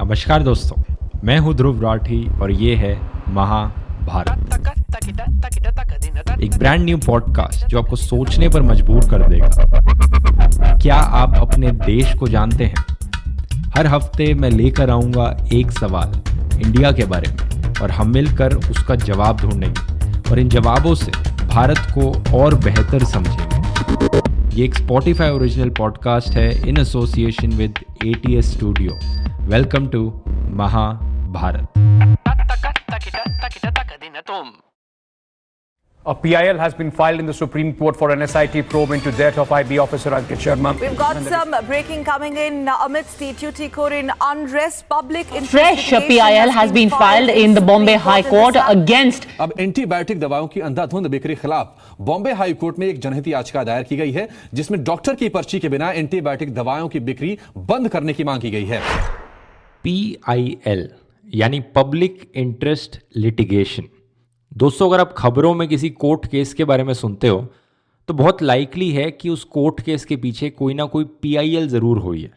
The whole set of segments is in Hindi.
नमस्कार दोस्तों, मैं हूं ध्रुव राठी और ये है महाभारत, एक ब्रांड न्यू पॉडकास्ट जो आपको सोचने पर मजबूर कर देगा। क्या आप अपने देश को जानते हैं? हर हफ्ते मैं लेकर आऊंगा एक सवाल इंडिया के बारे में और हम मिलकर उसका जवाब ढूंढेंगे और इन जवाबों से भारत को और बेहतर समझेंगे। ये एक Spotify ओरिजिनल पॉडकास्ट है in association with ATS studio. Welcome to Mahabharat. A PIL has been filed in the Supreme Court for an SIT probe into death of IB officer Ankit Sharma. We've got some breaking coming in amidst the Tuticorin unrest. Public Fresh PIL has been filed in the Bombay High Court against. अब एंटीबायोटिक दवाओं की अंधाधुंध बिक्री खिलाफ बॉम्बे हाई कोर्ट में एक जनहित याचिका दायर की गई है, जिसमें डॉक्टर की पर्ची के बिना एंटीबायोटिक दवाओं की बिक्री बंद करने की मांग की गई है। PIL यानी पब्लिक इंटरेस्ट लिटिगेशन। दोस्तों, अगर आप खबरों में किसी कोर्ट केस के बारे में सुनते हो तो बहुत लाइकली है कि उस कोर्ट केस के पीछे कोई ना कोई PIL ज़रूर हुई है।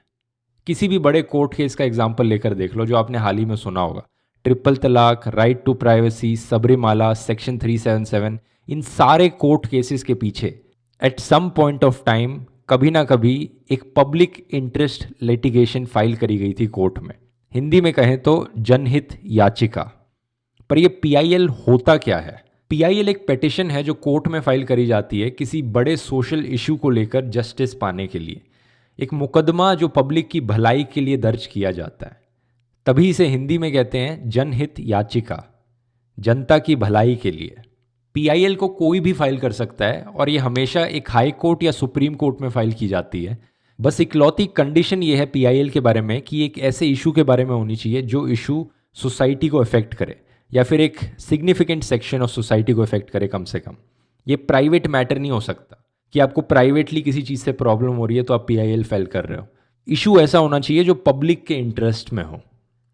किसी भी बड़े कोर्ट केस का एग्जाम्पल लेकर देख लो जो आपने हाल ही में सुना होगा। Triple talaq, right to privacy, Sabarimala, section 377, इन सारे कोर्ट केसेस के पीछे at some point of time कभी ना कभी एक पब्लिक इंटरेस्ट लिटिगेशन फाइल करी गई थी कोर्ट में। हिंदी में कहें तो जनहित याचिका। पर ये PIL होता क्या है? PIL एक पेटिशन है जो कोर्ट में फाइल करी जाती है किसी बड़े सोशल इशू को लेकर जस्टिस पाने के लिए। एक मुकदमा जो पब्लिक की भलाई के लिए दर्ज किया जाता है, तभी इसे हिंदी में कहते हैं जनहित याचिका, जनता की भलाई के लिए। PIL को कोई भी फाइल कर सकता है और ये हमेशा एक हाई कोर्ट या सुप्रीम कोर्ट में फाइल की जाती है। बस इकलौती कंडीशन ये है PIL के बारे में कि एक ऐसे इशू के बारे में होनी चाहिए जो इशू सोसाइटी को अफेक्ट करे या फिर एक सिग्निफिकेंट सेक्शन ऑफ सोसाइटी को अफेक्ट करे कम से कम। ये प्राइवेट मैटर नहीं हो सकता कि आपको प्राइवेटली किसी चीज़ से प्रॉब्लम हो रही है तो आप PIL फाइल कर रहे हो। इशू ऐसा होना चाहिए जो पब्लिक के इंटरेस्ट में हो।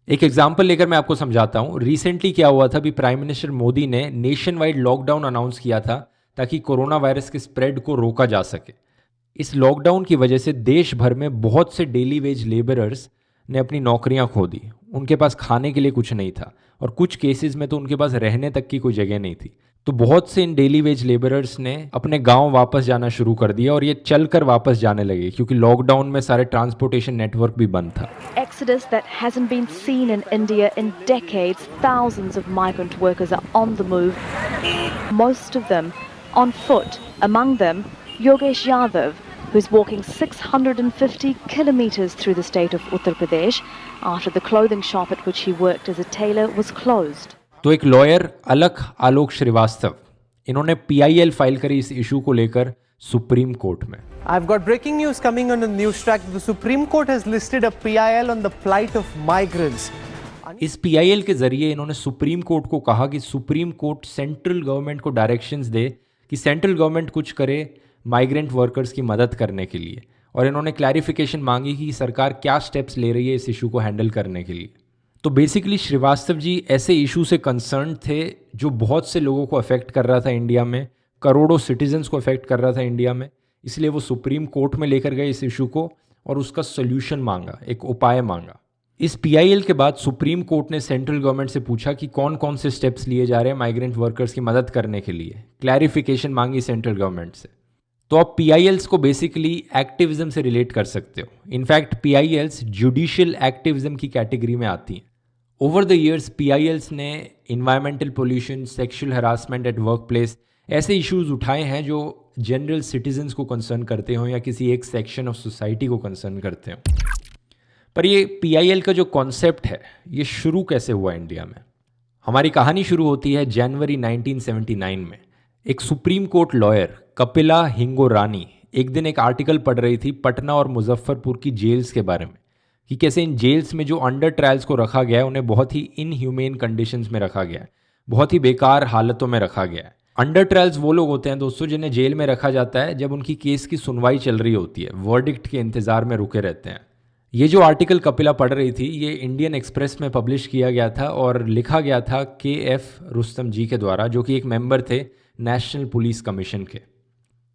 एक एग्जाम्पल लेकर मैं आपको समझाता हूँ। रिसेंटली क्या हुआ था, अभी प्राइम मिनिस्टर मोदी ने नेशन वाइड लॉकडाउन अनाउंस किया था ताकि कोरोना वायरस के स्प्रेड को रोका जा सके। इस लॉकडाउन की वजह से देश भर में बहुत से डेली वेज लेबरर्स ने अपनी नौकरियां खो दी। उनके पास खाने के लिए कुछ नहीं था और कुछ केसेस में तो उनके पास रहने तक की कोई जगह नहीं थी। तो बहुत से इन डेली वेज लेबरर्स ने अपने गांव वापस जाना शुरू कर दिया और ये चलकर वापस जाने लगे क्योंकि लॉकडाउन में सारे ट्रांसपोर्टेशन नेटवर्क भी बंद था। Exodus that hasn't been seen in India in decades. Thousands of migrant workers are on the move, most of them on foot. Among them, Yogesh Yadav, who's walking 650 kilometers through the state of Uttar Pradesh after the clothing shop at which he worked as a tailor was closed. तो एक लॉयर अलख आलोक श्रीवास्तव, इन्होंने PIL फाइल करी इस इशू को लेकर सुप्रीम कोर्ट में। I've got breaking news coming on the news track. The Supreme Court has listed a PIL on the plight of migrants. इस PIL के जरिए इन्होंने सुप्रीम कोर्ट को कहा कि सुप्रीम कोर्ट सेंट्रल गवर्नमेंट को डायरेक्शंस दे कि सेंट्रल गवर्नमेंट कुछ करे माइग्रेंट वर्कर्स की मदद करने के लिए। और इन्होंने क्लैरिफिकेशन मांगी कि सरकार क्या स्टेप्स ले रही है इस इशू को हैंडल करने के लिए। तो बेसिकली श्रीवास्तव जी ऐसे इशू से कंसर्न थे जो बहुत से लोगों को अफेक्ट कर रहा था इंडिया में, करोड़ों सिटीजन्स को अफेक्ट कर रहा था इंडिया में। इसलिए वो सुप्रीम कोर्ट में लेकर गए इस इशू को और उसका सोल्यूशन मांगा, एक उपाय मांगा। इस PIL के बाद सुप्रीम कोर्ट ने सेंट्रल गवर्नमेंट से पूछा कि कौन कौन से स्टेप्स लिए जा रहे हैं माइग्रेंट वर्कर्स की मदद करने के लिए। क्लैरिफिकेशन मांगी सेंट्रल गवर्नमेंट से। तो आप PILs को बेसिकली एक्टिविज्म से रिलेट कर सकते हो। इनफैक्ट PILs जुडिशियल एक्टिविज्म की कैटेगरी में आती हैं। ओवर द ईयर्स PILs ने environmental pollution, sexual harassment at work place, ऐसे इश्यूज उठाए हैं जो जनरल सिटीजन्स को कंसर्न करते हो या किसी एक सेक्शन ऑफ सोसाइटी को कंसर्न करते हो। पर ये PIL का जो कॉन्सेप्ट है ये शुरू कैसे हुआ इंडिया में? हमारी कहानी शुरू होती है जनवरी 1979 में। एक supreme court lawyer Kapila Hingorani एक दिन एक आर्टिकल पढ़ रही थी पटना और मुजफ्फरपुर की जेल्स के बारे में कि कैसे इन जेल्स में जो अंडर ट्रायल्स को रखा गया है उन्हें बहुत ही इनह्यूमेन कंडीशंस में रखा गया है, बहुत ही बेकार हालतों में रखा गया है। अंडर ट्रायल्स वो लोग होते हैं दोस्तों जिन्हें जेल में रखा जाता है जब उनकी केस की सुनवाई चल रही होती है, वर्डिक्ट के इंतजार में रुके रहते हैं। ये जो आर्टिकल कपिला पढ़ रही थी ये इंडियन एक्सप्रेस में पब्लिश किया गया था और लिखा गया था KF रुस्तम जी के द्वारा, जो कि एक मेंबर थे नेशनल पुलिस कमीशन के।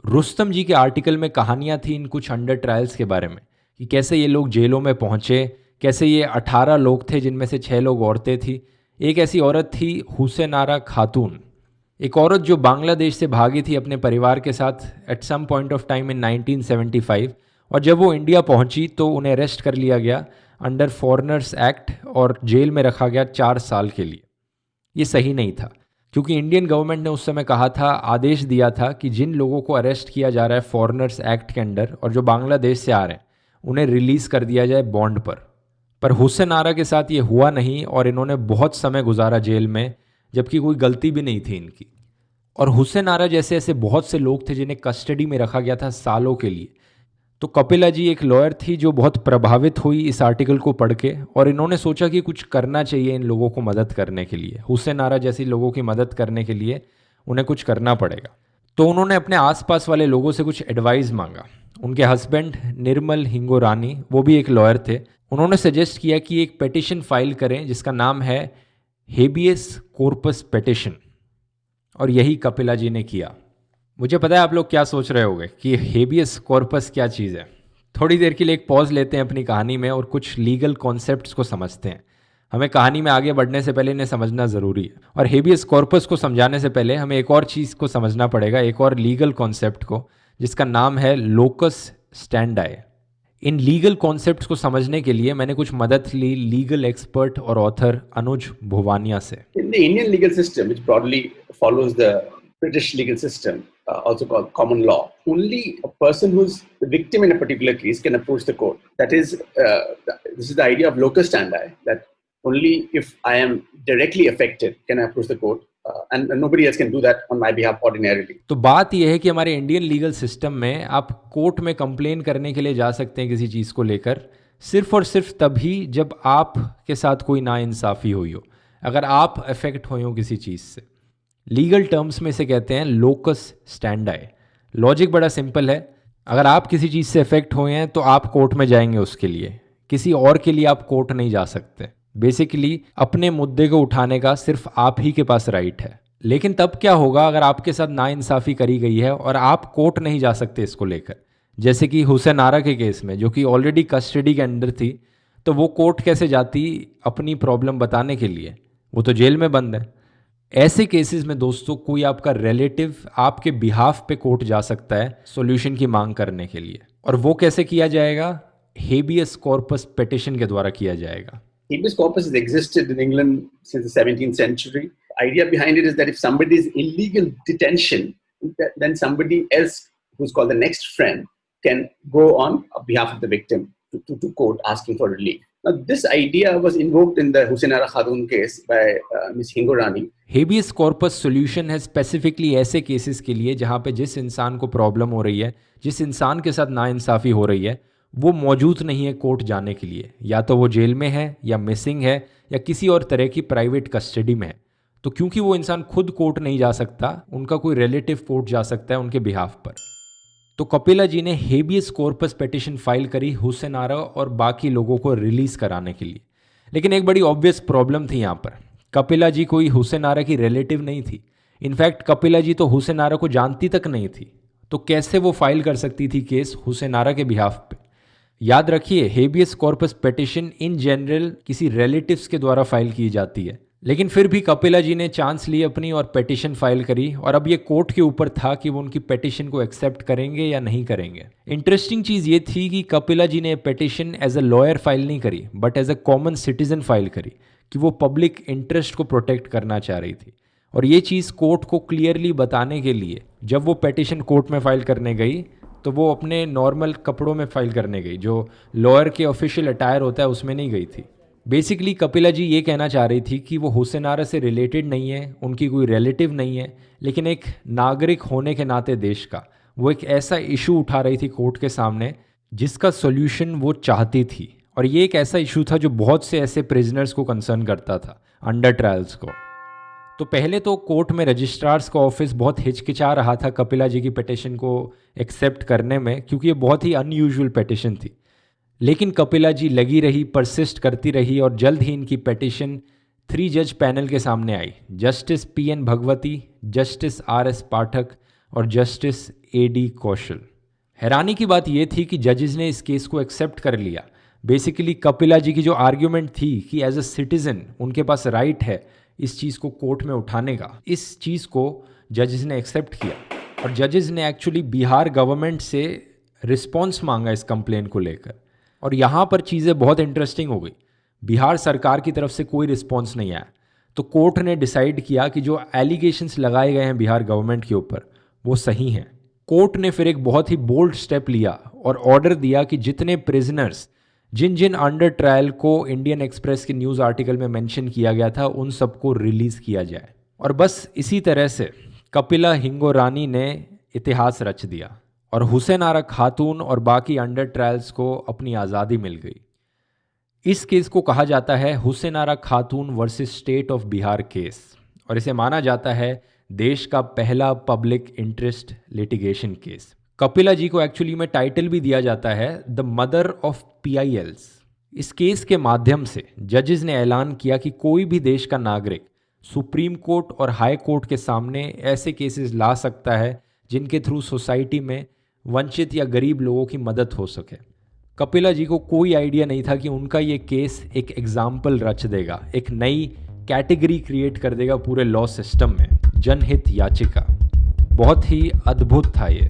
रुस्तम जी के आर्टिकल में कहानियाँ थी इन कुछ अंडर ट्रायल्स के बारे में कि कैसे ये लोग जेलों में पहुँचे, कैसे ये 18 लोग थे जिनमें से 6 लोग औरतें थी। एक ऐसी औरत थी हुसैनारा खातून, एक औरत जो बांग्लादेश से भागी थी अपने परिवार के साथ at some point of time in 1975, और जब वो इंडिया पहुंची तो उन्हें अरेस्ट कर लिया गया अंडर फॉरेनर्स एक्ट और जेल में रखा गया 4 साल के लिए। ये सही नहीं था, क्योंकि इंडियन गवर्नमेंट ने उस समय कहा था, आदेश दिया था कि जिन लोगों को अरेस्ट किया जा रहा है फॉरेनर्स एक्ट के अंडर और जो बांग्लादेश से आ रहे हैं उन्हें रिलीज़ कर दिया जाए बॉन्ड पर हुसैन आरा के साथ ये हुआ नहीं और इन्होंने बहुत समय गुजारा जेल में, जबकि कोई गलती भी नहीं थी इनकी। और हुसैन आरा जैसे ऐसे बहुत से लोग थे जिन्हें कस्टडी में रखा गया था सालों के लिए। तो कपिला जी एक लॉयर थी जो बहुत प्रभावित हुई इस आर्टिकल को पढ़ के, और इन्होंने सोचा कि कुछ करना चाहिए इन लोगों को मदद करने के लिए, हुसैन आरा जैसी लोगों की मदद करने के लिए उन्हें कुछ करना पड़ेगा। तो उन्होंने अपने आसपास वाले लोगों से कुछ एडवाइस मांगा। उनके हस्बैंड निर्मल हिंगोरानी, वो भी एक लॉयर थे, उन्होंने सजेस्ट किया कि एक पेटिशन फाइल करें जिसका नाम है हेबियस कॉर्पस पेटिशन, और यही कपिला जी ने किया। मुझे पता है आप लोग क्या सोच रहे होंगे कि हेबियस कॉर्पस क्या चीज़ है। थोड़ी देर के लिए एक पॉज लेते हैं अपनी कहानी में और कुछ लीगल कॉन्सेप्ट्स को समझते हैं। हमें कहानी में आगे बढ़ने से पहले इन्हें समझना ज़रूरी है, और हेबियस कॉर्पस को समझाने से पहले हमें एक और चीज़ को समझना पड़ेगा, एक और लीगल कॉन्सेप्ट को, जिसका नाम है लोकस स्टैंडाई। इन लीगल कॉन्सेप्ट्स को समझने के लिए मैंने कुछ मदद ली लीगल एक्सपर्ट और ऑथर अनुज भुवानिया से। In the Indian legal system, which broadly follows the British legal system, also called common law, only a person who's the victim in a particular case can approach the court. That is, this is the idea of locus standi, that only if I am directly affected can I approach the court, and nobody else can do that on my behalf ordinarily. तो बात यह है कि हमारे इंडियन लीगल सिस्टम में आप कोर्ट में कंप्लेन करने के लिए जा सकते हैं किसी चीज़ को लेकर, सिर्फ और सिर्फ तभी जब आप के साथ कोई नाइंसाफ़ी हुई हो, अगर आप अफेक्ट हुए हो किसी चीज़ से। लीगल टर्म्स में से कहते हैं लोकस स्टैंडाई। लॉजिक बड़ा सिंपल है, अगर आप किसी चीज़ से अफेक्ट हुए हैं तो आप कोर्ट में जाएंगे उसके लिए, किसी और के लिए आप कोर्ट नहीं जा सकते। बेसिकली अपने मुद्दे को उठाने का सिर्फ आप ही के पास राइट है। लेकिन तब क्या होगा अगर आपके साथ नाइंसाफ़ी करी गई है और आप कोर्ट नहीं जा सकते इसको लेकर, जैसे कि हुसैन आरा के केस में, जो कि ऑलरेडी कस्टडी के अंडर थी, तो वो कोर्ट कैसे जाती अपनी प्रॉब्लम बताने के लिए, वो तो जेल में बंद है। ऐसे केसेस में दोस्तों कोई आपका रिलेटिव आपके बिहाफ पे कोर्ट जा सकता है सॉल्यूशन की मांग करने के लिए, और वो कैसे किया जाएगा? हेबियस कॉर्पस पिटीशन के द्वारा किया जाएगा। Habeas corpus has existed in England since the 17th century. The idea behind it is that if somebody is illegal detention, then somebody else who's called the next friend can go on behalf of the victim to court asking for relief. Now, this idea was invoked in the Husain Ara Khatun case by Ms. Hingorani. Habeas corpus solution है स्पेसिफिकली ऐसे केसेस के लिए जहाँ पे जिस इंसान को प्रॉब्लम हो रही है, जिस इंसान के साथ नाइंसाफ़ी हो रही है, वो मौजूद नहीं है कोर्ट जाने के लिए, या तो वो जेल में है या मिसिंग है या किसी और तरह की प्राइवेट कस्टडी में है। तो क्योंकि वो इंसान खुद कोर्ट नहीं जा सकता, उनका कोई रिलेटिव कोर्ट जा सकता है उनके बिहाफ पर। तो कपिला जी ने हेबियस कॉर्पस पिटीशन फाइल करी हुसैन आरा और बाकी लोगों को रिलीज़ कराने के लिए। लेकिन एक बड़ी ऑब्वियस प्रॉब्लम थी यहाँ पर, कपिला जी कोई हुसैन आरा की रिलेटिव नहीं थी। इनफैक्ट कपिला जी तो हुसैन आरा को जानती तक नहीं थी, तो कैसे वो फाइल कर सकती थी केस हुसैन आरा के बिहाफ पे? याद रखिए, habeas corpus petition in general किसी रिलेटिव्स के द्वारा फाइल की जाती है, लेकिन फिर भी कपिला जी ने चांस ली अपनी और पिटीशन फाइल करी, और अब ये कोर्ट के ऊपर था कि वो उनकी पिटीशन को एक्सेप्ट करेंगे या नहीं करेंगे। इंटरेस्टिंग चीज़ ये थी कि कपिला जी ने petition as a lawyer file नहीं करी, but as a common citizen file करी, कि वो पब्लिक इंटरेस्ट को प्रोटेक्ट करना चाह रही थी। और ये चीज़ कोर्ट को क्लियरली बताने के लिए जब वो पिटीशन कोर्ट में फाइल करने गई, तो वो अपने नॉर्मल कपड़ों में फाइल करने गई, जो लॉयर के ऑफिशियल अटायर होता है उसमें नहीं गई थी। बेसिकली कपिला जी ये कहना चाह रही थी कि वो हुसैन आरा से रिलेटेड नहीं है, उनकी कोई रिलेटिव नहीं है, लेकिन एक नागरिक होने के नाते देश का वो एक ऐसा इशू उठा रही थी कोर्ट के सामने जिसका सॉल्यूशन वो चाहती थी। और ये एक ऐसा इशू था जो बहुत से ऐसे प्रिजनर्स को कंसर्न करता था, अंडर ट्रायल्स को। तो पहले तो कोर्ट में रजिस्ट्रार्स का ऑफिस बहुत हिचकिचा रहा था कपिला जी की पिटीशन को एक्सेप्ट करने में, क्योंकि ये बहुत ही अनयूजुअल पिटीशन थी। लेकिन कपिला जी लगी रही, परसिस्ट करती रही, और जल्द ही इनकी पिटीशन 3 जज पैनल के सामने आई, justice PN Bhagwati, justice RS Pathak और जस्टिस AD कौशल। हैरानी की बात यह थी कि जजेस ने इस केस को एक्सेप्ट कर लिया, बेसिकली कपिला जी की जो आर्ग्यूमेंट थी कि एज अ सिटीजन उनके पास राइट है इस चीज़ को कोर्ट में उठाने का, इस चीज़ को जजेस ने एक्सेप्ट किया और जजेस ने एक्चुअली बिहार गवर्नमेंट से रिस्पॉन्स मांगा इस कंप्लेन को लेकर। और यहाँ पर चीज़ें बहुत इंटरेस्टिंग हो गई। बिहार सरकार की तरफ से कोई रिस्पॉन्स नहीं आया, तो कोर्ट ने डिसाइड किया कि जो एलिगेशंस लगाए गए हैं बिहार गवर्नमेंट के ऊपर वो सही हैं। कोर्ट ने फिर एक बहुत ही बोल्ड स्टेप लिया और ऑर्डर दिया कि जितने प्रिजनर्स जिन जिन अंडर ट्रायल को इंडियन एक्सप्रेस के न्यूज़ आर्टिकल में मेंशन किया गया था उन सबको रिलीज़ किया जाए। और बस इसी तरह से कपिला हिंगोरानी ने इतिहास रच दिया और हुसैन आरा खातून और बाकी अंडर ट्रायल्स को अपनी आज़ादी मिल गई। इस केस को कहा जाता है Hussainara Khatoon versus state of Bihar case और इसे माना जाता है देश का पहला public interest litigation case. Kapila ji को एक्चुअली में टाइटल भी दिया जाता है द मदर ऑफ PILs। इस केस के माध्यम से जजेस ने ऐलान किया कि कोई भी देश का नागरिक सुप्रीम कोर्ट और हाई कोर्ट के सामने ऐसे केसेस ला सकता है जिनके थ्रू सोसाइटी में वंचित या गरीब लोगों की मदद हो सके। कपिला जी को कोई आइडिया नहीं था कि उनका ये केस एक एग्जाम्पल रच देगा, एक नई कैटेगरी क्रिएट कर देगा पूरे लॉ सिस्टम में, जनहित याचिका। बहुत ही अद्भुत था ये।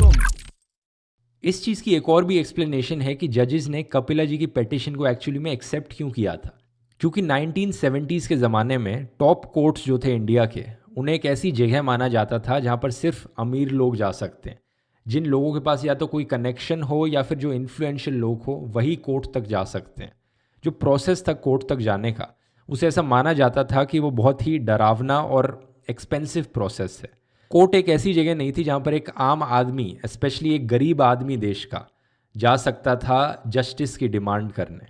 इस चीज़ की एक और भी एक्सप्लेनेशन है कि जजेस ने कपिला जी की पिटीशन को एक्चुअली में एक्सेप्ट क्यों किया था, क्योंकि 1970s के ज़माने में टॉप कोर्ट्स जो थे इंडिया के, उन्हें एक ऐसी जगह माना जाता था जहाँ पर सिर्फ अमीर लोग जा सकते हैं। जिन लोगों के पास या तो कोई कनेक्शन हो या फिर जो इन्फ्लुएंशियल लोग हो वही कोर्ट तक जा सकते हैं। जो प्रोसेस था कोर्ट तक जाने का, उसे ऐसा माना जाता था कि वो बहुत ही डरावना और एक्सपेंसिव प्रोसेस है। कोर्ट एक ऐसी जगह नहीं थी जहाँ पर एक आम आदमी, स्पेशली एक गरीब आदमी देश का, जा सकता था जस्टिस की डिमांड करने।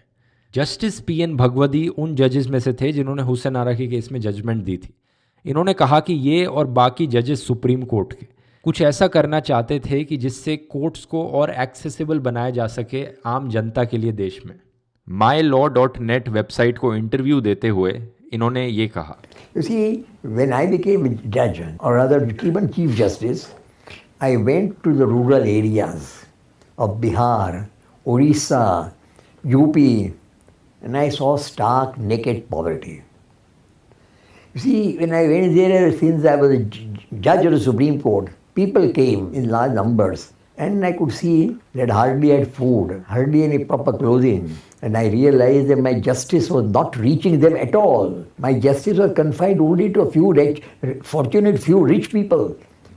जस्टिस PN भगवती उन जजेस में से थे जिन्होंने हुसैन आरा के केस में जजमेंट दी थी। इन्होंने कहा कि ये और बाकी जजेस सुप्रीम कोर्ट के कुछ ऐसा करना चाहते थे कि जिससे कोर्ट्स को और एक्सेसिबल बनाया जा सके आम जनता के लिए देश में। mylaw.net वेबसाइट को इंटरव्यू देते हुए इन्होंने ये कहा, You see, when I became a judge, or rather even Chief Justice, I went to the rural areas of Bihar, Orissa, UP, and I saw stark naked poverty. You see, when I went there, since I was a judge of the Supreme Court, people came in large numbers, and I could see that hardly had food, hardly any proper clothing, and I realized that my justice was not reaching them at all. My justice was confined only to a few fortunate few rich people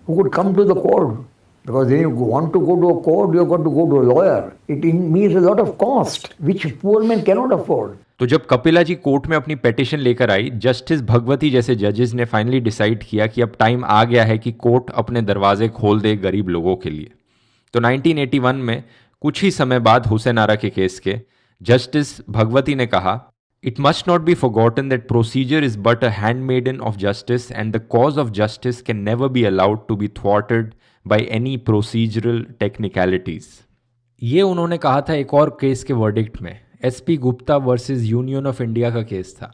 who could come to the court. Because when you want to go to a court, you have got to go to a lawyer. It means a lot of cost, which poor men cannot afford. तो जब कपिला जी कोर्ट में अपनी पिटीशन लेकर आई, जस्टिस भगवती जैसे जजेस ने फाइनली डिसाइड किया कि अब टाइम आ गया है कि कोर्ट अपने दरवाजे खोल दे गरीब लोगों के लिए। तो 1981 में कुछ ही समय बाद हुसैन आरा के केस के जस्टिस भगवती ने कहा, it must not be forgotten that procedure is but a handmaiden of justice and the cause of justice can never be allowed to be thwarted by any procedural technicalities. ये उन्होंने कहा था एक और केस के वर्डिक्ट में, SP Gupta versus union of India का केस था।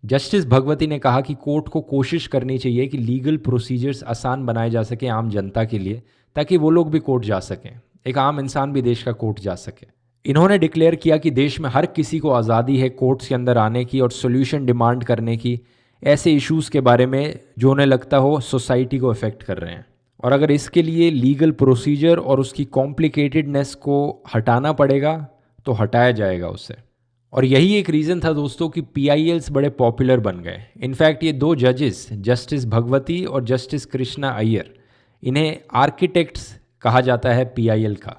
जस्टिस भगवती ने कहा कि कोर्ट को कोशिश करनी चाहिए कि लीगल प्रोसीजर्स आसान बनाए जा सके आम जनता के लिए, ताकि वो लोग भी कोर्ट जा सकें, एक आम इंसान भी देश का कोर्ट जा सके। इन्होंने डिक्लेयर किया कि देश में हर किसी को आज़ादी है कोर्ट्स के अंदर आने की और सोल्यूशन डिमांड करने की, ऐसे इश्यूज़ के बारे में जो उन्हें लगता हो सोसाइटी को अफेक्ट कर रहे हैं। और अगर इसके लिए लीगल प्रोसीजर और उसकी कॉम्प्लिकेटेडनेस को हटाना पड़ेगा तो हटाया जाएगा उससे। और यही एक रीज़न था दोस्तों कि PILs बड़े पॉपुलर बन गए। इनफैक्ट ये दो जजेस, जस्टिस भगवती और जस्टिस कृष्णा अय्यर, इन्हें आर्किटेक्ट्स कहा जाता है PIL का।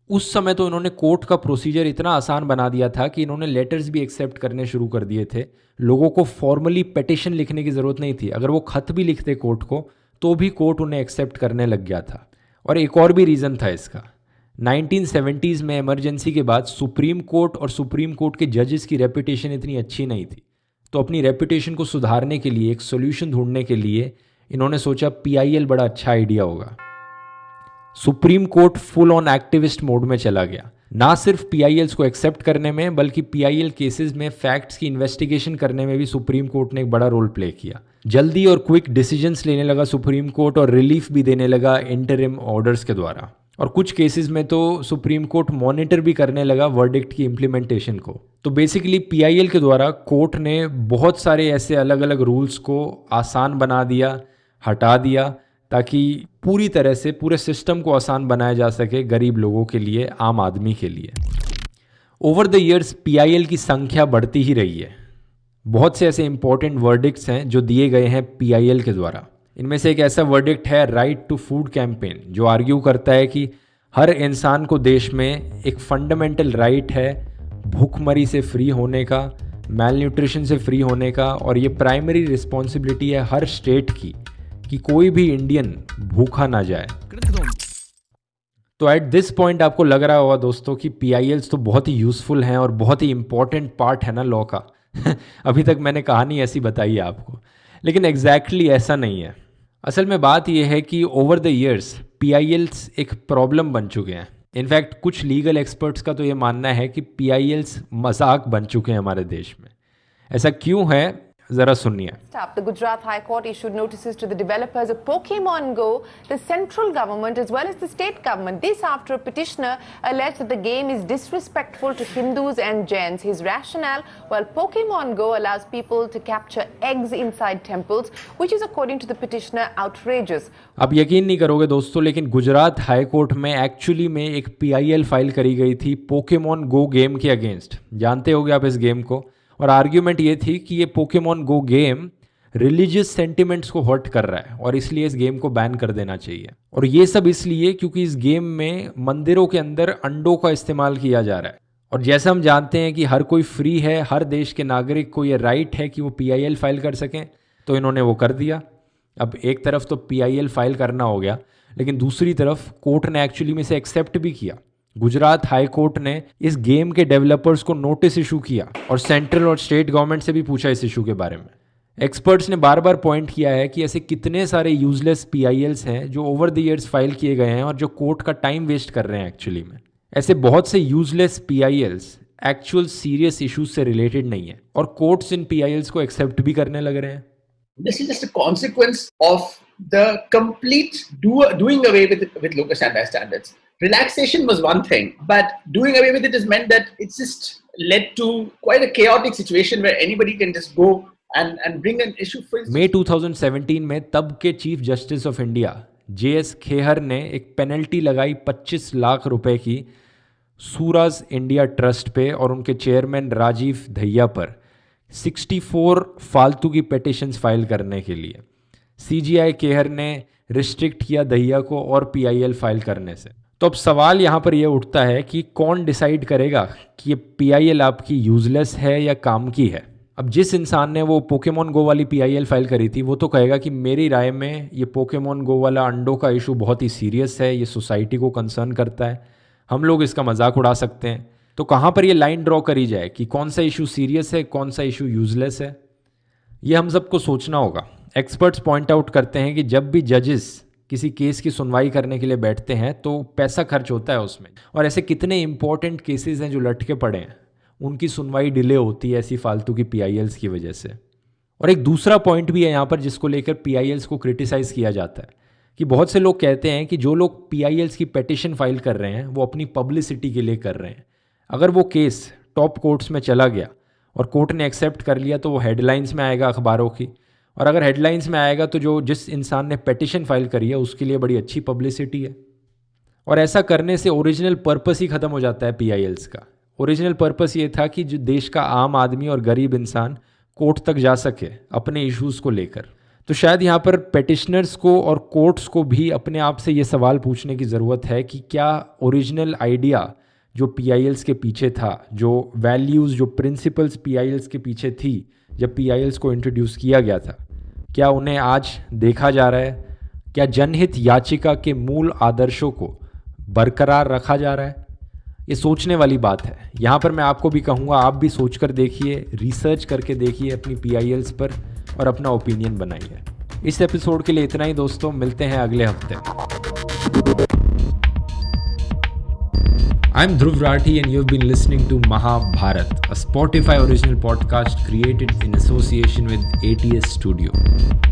उस समय तो इन्होंने कोर्ट का प्रोसीजर इतना आसान बना दिया था कि इन्होंने लेटर्स भी एक्सेप्ट करने शुरू कर दिए थे। लोगों को फॉर्मली पिटीशन लिखने की ज़रूरत नहीं थी, अगर वो खत भी लिखते कोर्ट को तो भी कोर्ट उन्हें एक्सेप्ट करने लग गया था। और एक और भी रीज़न था इसका, 1970s में इमरजेंसी के बाद सुप्रीम कोर्ट और सुप्रीम कोर्ट के जजेस की रेपुटेशन इतनी अच्छी नहीं थी, तो अपनी रेपुटेशन को सुधारने के लिए, एक सोल्यूशन ढूंढने के लिए इन्होंने सोचा PIL बड़ा अच्छा आइडिया होगा। Supreme court full on activist mode में चला गया, ना सिर्फ PILs को एक्सेप्ट करने में बल्कि PIL केसेस में फैक्ट्स की इन्वेस्टिगेशन करने में भी सुप्रीम कोर्ट ने एक बड़ा रोल प्ले किया। जल्दी और क्विक डिसीजंस लेने लगा सुप्रीम कोर्ट और रिलीफ भी देने लगा इंटरिम ऑर्डर्स के द्वारा। और कुछ केसेस में तो सुप्रीम कोर्ट मॉनिटर भी करने लगा वर्डिक्ट की इम्प्लीमेंटेशन को। तो बेसिकली पीआईएल के द्वारा कोर्ट ने बहुत सारे ऐसे अलग अलग रूल्स को आसान बना दिया, हटा दिया, ताकि पूरी तरह से पूरे सिस्टम को आसान बनाया जा सके गरीब लोगों के लिए, आम आदमी के लिए। ओवर द ईयर्स पीआईएल की संख्या बढ़ती ही रही है। बहुत से ऐसे इंपॉर्टेंट वर्डिक्ट्स हैं जो दिए गए हैं पीआईएल के द्वारा। इनमें से एक ऐसा वर्डिक्ट है राइट टू फूड कैंपेन, जो आर्ग्यू करता है कि हर इंसान को देश में एक फंडामेंटल राइट है भूखमरी से फ्री होने का, मैल न्यूट्रिशन से फ्री होने का, और ये प्राइमरी रिस्पॉन्सिबिलिटी है हर स्टेट की कि कोई भी इंडियन भूखा ना जाए। तो एट दिस पॉइंट आपको लग रहा होगा दोस्तों कि पीआईएल्स तो बहुत ही यूज़फुल हैं और बहुत ही इंपॉर्टेंट पार्ट है ना लॉ का। अभी तक मैंने कहानी ऐसी बताई है आपको, लेकिन एग्जैक्टली ऐसा नहीं है। असल में बात यह है कि ओवर द ईयर्स पीआईएल्स एक प्रॉब्लम बन चुके हैं। इनफैक्ट कुछ लीगल एक्सपर्ट्स का तो ये मानना है कि पीआईएल्स मजाक बन चुके हैं हमारे देश में। ऐसा क्यों है, जरा सुनिए। The Gujarat High Court issued notices to the developers of Pokemon Go, the central government as well as the state government. This after a petitioner alleged that the game is disrespectful to Hindus and Jains. His rationale, while Pokemon Go allows people to capture eggs inside temples, which is according to the petitioner outrageous. आप यकीन नहीं करोगे दोस्तों, लेकिन गुजरात हाई कोर्ट में एक्चुअली में एक पीआईएल फाइल करी गई थी पोकेमॉन गो गेम के अगेंस्ट। जानते होगे आप इस गेम को। और आर्ग्यूमेंट ये थी कि ये पोकेमॉन गो गेम रिलीजियस सेंटिमेंट्स को हर्ट कर रहा है और इसलिए इस गेम को बैन कर देना चाहिए। और ये सब इसलिए क्योंकि इस गेम में मंदिरों के अंदर अंडों का इस्तेमाल किया जा रहा है। और जैसा हम जानते हैं कि हर कोई फ्री है, हर देश के नागरिक को ये राइट है कि वो पीआईएल फाइल कर सकें, तो इन्होंने वो कर दिया। अब एक तरफ तो पीआईएल फाइल करना हो गया, लेकिन दूसरी तरफ कोर्ट ने एक्चुअली में से एक्सेप्ट भी किया। गुजरात हाई कोर्ट ने इस गेम के डेवलपर्स को नोटिस इशू किया और सेंट्रल और स्टेट गवर्नमेंट से भी पूछा इस इशू के बारे में। एक्सपर्ट्स ने बार बार पॉइंट किया है कि ऐसे कितने सारे यूजलेस पीआईएल्स हैं जो ओवर द ईयर्स फाइल किए गए हैं और जो कोर्ट का टाइम वेस्ट कर रहे हैं। एक्चुअली में ऐसे बहुत से useless PILs actual serious issues से रिलेटेड नहीं है और कोर्ट्स इन पीआईएल्स को एक्सेप्ट भी करने लग रहे हैं। This is just a consequence of the complete doing away with local standards. Relaxation was one thing, but doing away with it has meant that it's just led to quite a chaotic situation where anybody can just go and bring an issue for instance. मई 2017 में तब के chief justice of India JS Khehar ने एक पेनल्टी लगाई 25 लाख रुपए की सूराज इंडिया ट्रस्ट पे और उनके चेयरमैन राजीव दहिया पर 64 फालतू की पिटीशंस फाइल करने के लिए। सीजीआई केहर ने रिस्ट्रिक्ट किया दहिया को और पीआईएल फाइल करने से। तो अब सवाल यहाँ पर यह उठता है कि कौन डिसाइड करेगा कि ये पीआईएल आपकी यूजलेस है या काम की है। अब जिस इंसान ने वो पोकेमॉन गो वाली पीआईएल फाइल करी थी वो तो कहेगा कि मेरी राय में ये पोकेमॉन गो वाला अंडों का इशू बहुत ही सीरियस है, ये सोसाइटी को कंसर्न करता है, हम लोग इसका मजाक उड़ा सकते हैं। तो कहाँ पर ये लाइन ड्रॉ करी जाए कि कौन सा इशू सीरियस है, कौन सा इशू यूजलेस है, ये हम सबको सोचना होगा। एक्सपर्ट्स पॉइंट आउट करते हैं कि जब भी जजेस किसी केस की सुनवाई करने के लिए बैठते हैं तो पैसा खर्च होता है उसमें, और ऐसे कितने इंपॉर्टेंट केसेस हैं जो लटके पड़े हैं, उनकी सुनवाई डिले होती है ऐसी फालतू की पीआईएल्स की वजह से। और एक दूसरा पॉइंट भी है यहाँ पर जिसको लेकर पीआईएल्स को क्रिटिसाइज़ किया जाता है कि बहुत से लोग कहते हैं कि जो लोग पीआईएल्स की पिटीशन फाइल कर रहे हैं वो अपनी पब्लिसिटी के लिए कर रहे हैं। अगर वो केस टॉप कोर्ट्स में चला गया और कोर्ट ने एक्सेप्ट कर लिया तो वो हेडलाइंस में आएगा अखबारों की, और अगर हेडलाइंस में आएगा तो जिस इंसान ने पिटीशन फाइल करी है उसके लिए बड़ी अच्छी पब्लिसिटी है। और ऐसा करने से ओरिजिनल पर्पस ही ख़त्म हो जाता है पीआईएल्स का। ओरिजिनल पर्पस ये था कि जो देश का आम आदमी और गरीब इंसान कोर्ट तक जा सके अपने इश्यूज़ को लेकर। तो शायद यहाँ पर पिटिशनर्स को और कोर्ट्स को भी अपने आप से ये सवाल पूछने की ज़रूरत है कि क्या ओरिजिनल आइडिया जो पीआईएल्स के पीछे था, जो वैल्यूज़, जो प्रिंसिपल्स पीआईएल्स के पीछे थी जब पीआईएल्स को इंट्रोड्यूस किया गया था, क्या उन्हें आज देखा जा रहा है? क्या जनहित याचिका के मूल आदर्शों को बरकरार रखा जा रहा है? ये सोचने वाली बात है। यहाँ पर मैं आपको भी कहूँगा आप भी सोचकर देखिए, रिसर्च करके देखिए अपनी पीआईएल्स पर और अपना ओपिनियन बनाइए। इस एपिसोड के लिए इतना ही दोस्तों, मिलते हैं अगले हफ्ते। I'm Dhruv Rathi and you've been listening to Mahabharat, a Spotify original podcast created in association with ATS Studio.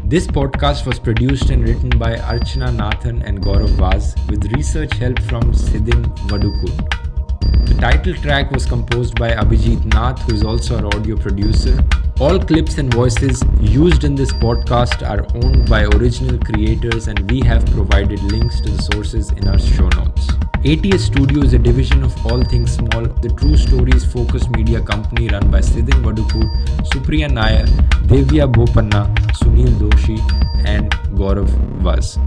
This podcast was produced and written by Archana Nathan and Gaurav Vaz with research help from Siddhin Vadukut. The title track was composed by Abhijit Nath, who is also our audio producer. All clips and voices used in this podcast are owned by original creators, and we have provided links to the sources in our show notes. ATS Studio is a division of All Things Small, the True Stories focused media company run by Siddhin Vadukut, Supriya Nair, Devya Bopanna, Sunil Doshi, and Gaurav Vaz.